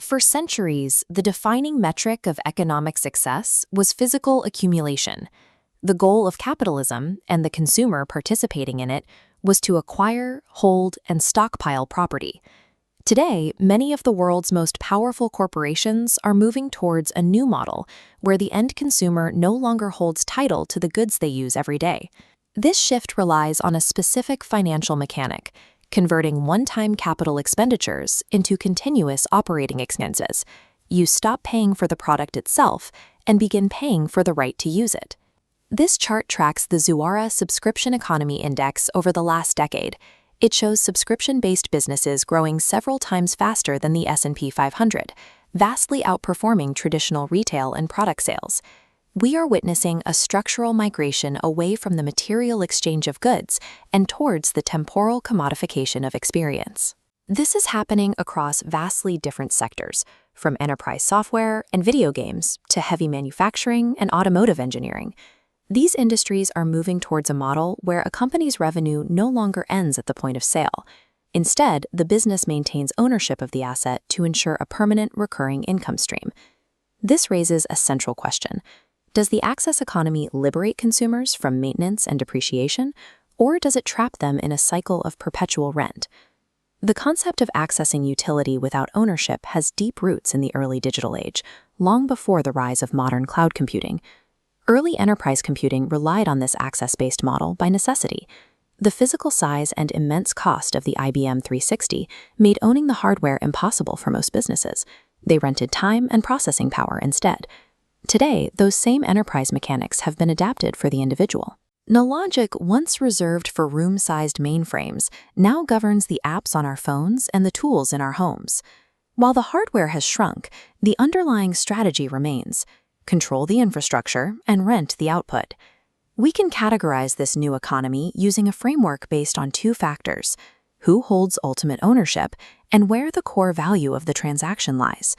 For centuries, the defining metric of economic success was physical accumulation. The goal of capitalism, and the consumer participating in it, was to acquire, hold, and stockpile property. Today, many of the world's most powerful corporations are moving towards a new model where the end consumer no longer holds title to the goods they use every day. This shift relies on a specific financial mechanic, converting one-time capital expenditures into continuous operating expenses. You stop paying for the product itself and begin paying for the right to use it. This chart tracks the Zuara Subscription Economy Index over the last decade. It shows subscription-based businesses growing several times faster than the S&P 500, vastly outperforming traditional retail and product sales. We are witnessing a structural migration away from the material exchange of goods and towards the temporal commodification of experience. This is happening across vastly different sectors, from enterprise software and video games to heavy manufacturing and automotive engineering. These industries are moving towards a model where a company's revenue no longer ends at the point of sale. Instead, the business maintains ownership of the asset to ensure a permanent, recurring income stream. This raises a central question. Does the access economy liberate consumers from maintenance and depreciation, or does it trap them in a cycle of perpetual rent? The concept of accessing utility without ownership has deep roots in the early digital age, long before the rise of modern cloud computing. Early enterprise computing relied on this access-based model by necessity. The physical size and immense cost of the IBM 360 made owning the hardware impossible for most businesses. They rented time and processing power instead. Today, those same enterprise mechanics have been adapted for the individual. The logic once reserved for room-sized mainframes now governs the apps on our phones and the tools in our homes. While the hardware has shrunk, the underlying strategy remains: control the infrastructure and rent the output. We can categorize this new economy using a framework based on two factors: who holds ultimate ownership and where the core value of the transaction lies.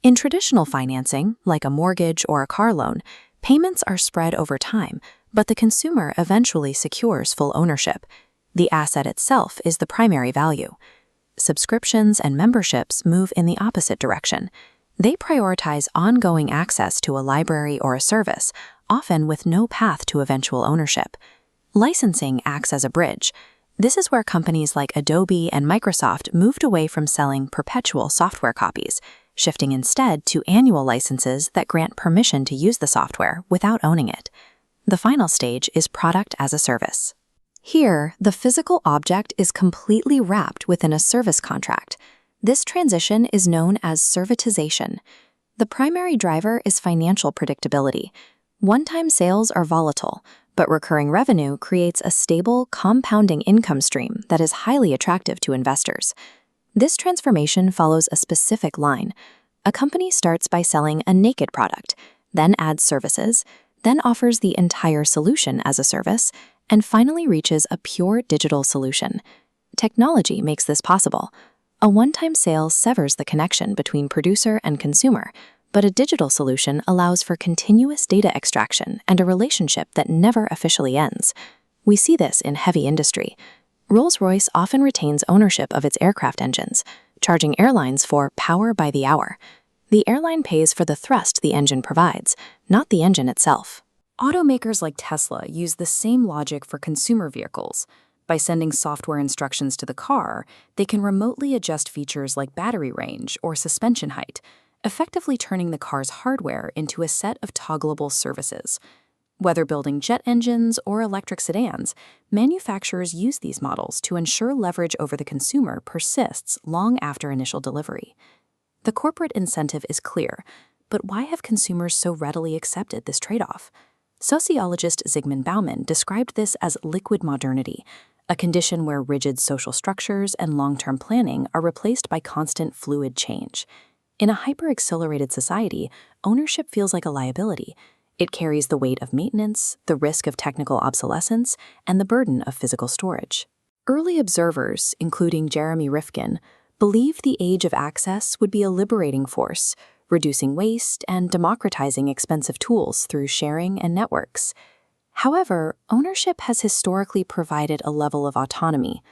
In traditional financing, like a mortgage or a car loan, payments are spread over time, but the consumer eventually secures full ownership. The asset itself is the primary value. Subscriptions and memberships move in the opposite direction. They prioritize ongoing access to a library or a service, often with no path to eventual ownership. Licensing acts as a bridge. This is where companies like Adobe and Microsoft moved away from selling perpetual software copies, shifting instead to annual licenses that grant permission to use the software without owning it. The final stage is product as a service. Here, the physical object is completely wrapped within a service contract. This transition is known as servitization. The primary driver is financial predictability. One-time sales are volatile, but recurring revenue creates a stable, compounding income stream that is highly attractive to investors. This transformation follows a specific line. A company starts by selling a naked product, then adds services, then offers the entire solution as a service, and finally reaches a pure digital solution. Technology makes this possible. A one-time sale severs the connection between producer and consumer, but a digital solution allows for continuous data extraction and a relationship that never officially ends. We see this in heavy industry. Rolls-Royce often retains ownership of its aircraft engines, charging airlines for power by the hour. The airline pays for the thrust the engine provides, not the engine itself. Automakers like Tesla use the same logic for consumer vehicles. By sending software instructions to the car, they can remotely adjust features like battery range or suspension height, effectively turning the car's hardware into a set of toggleable services. Whether building jet engines or electric sedans, manufacturers use these models to ensure leverage over the consumer persists long after initial delivery. The corporate incentive is clear, but why have consumers so readily accepted this trade-off? Sociologist Zygmunt Bauman described this as liquid modernity, a condition where rigid social structures and long-term planning are replaced by constant fluid change. In a hyper-accelerated society, ownership feels like a liability. It carries the weight of maintenance, the risk of technical obsolescence, and the burden of physical storage. Early observers, including Jeremy Rifkin, believed the age of access would be a liberating force, reducing waste and democratizing expensive tools through sharing and networks. However, ownership has historically provided a level of autonomy.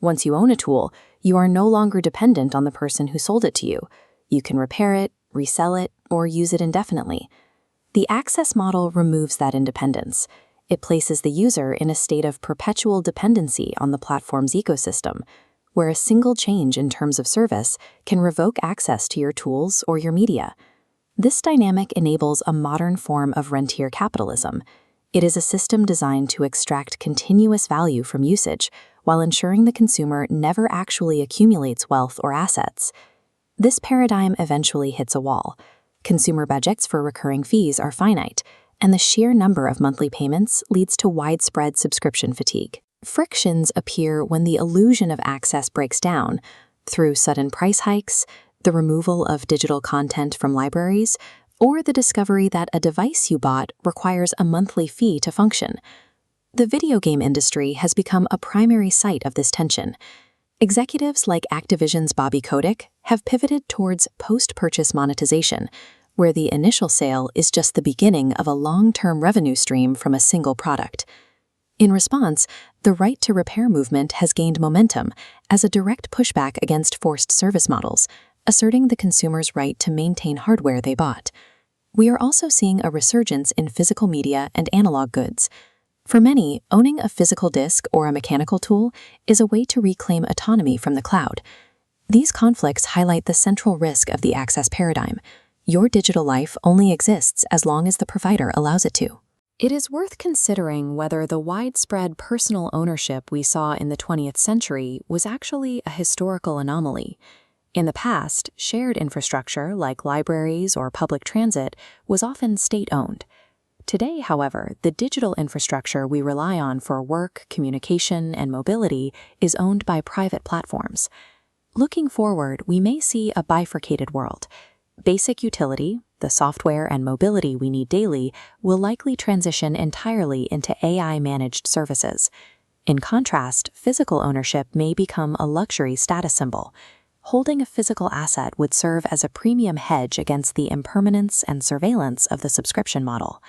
Once you own a tool, you are no longer dependent on the person who sold it to you. You can repair it, resell it, or use it indefinitely. The access model removes that independence. It places the user in a state of perpetual dependency on the platform's ecosystem, where a single change in terms of service can revoke access to your tools or your media. This dynamic enables a modern form of rentier capitalism. It is a system designed to extract continuous value from usage while ensuring the consumer never actually accumulates wealth or assets. This paradigm eventually hits a wall. Consumer budgets for recurring fees are finite, and the sheer number of monthly payments leads to widespread subscription fatigue. Frictions appear when the illusion of access breaks down through sudden price hikes, the removal of digital content from libraries, or the discovery that a device you bought requires a monthly fee to function. The video game industry has become a primary site of this tension. Executives like Activision's Bobby Kotick have pivoted towards post-purchase monetization, where the initial sale is just the beginning of a long-term revenue stream from a single product. In response, the right-to-repair movement has gained momentum as a direct pushback against forced service models, asserting the consumer's right to maintain hardware they bought. We are also seeing a resurgence in physical media and analog goods. For many, owning a physical disc or a mechanical tool is a way to reclaim autonomy from the cloud. These conflicts highlight the central risk of the access paradigm. Your digital life only exists as long as the provider allows it to. It is worth considering whether the widespread personal ownership we saw in the 20th century was actually a historical anomaly. In the past, shared infrastructure like libraries or public transit was often state-owned. Today, however, the digital infrastructure we rely on for work, communication, and mobility is owned by private platforms. Looking forward, we may see a bifurcated world. Basic utility, the software and mobility we need daily, will likely transition entirely into AI-managed services. In contrast, physical ownership may become a luxury status symbol. Holding a physical asset would serve as a premium hedge against the impermanence and surveillance of the subscription model.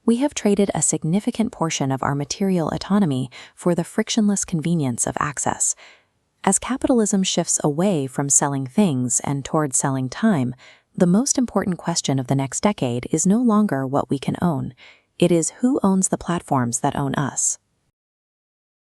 We have traded a significant portion of our material autonomy for the frictionless convenience of access. As capitalism shifts away from selling things and toward selling time, the most important question of the next decade is no longer what we can own. It is who owns the platforms that own us.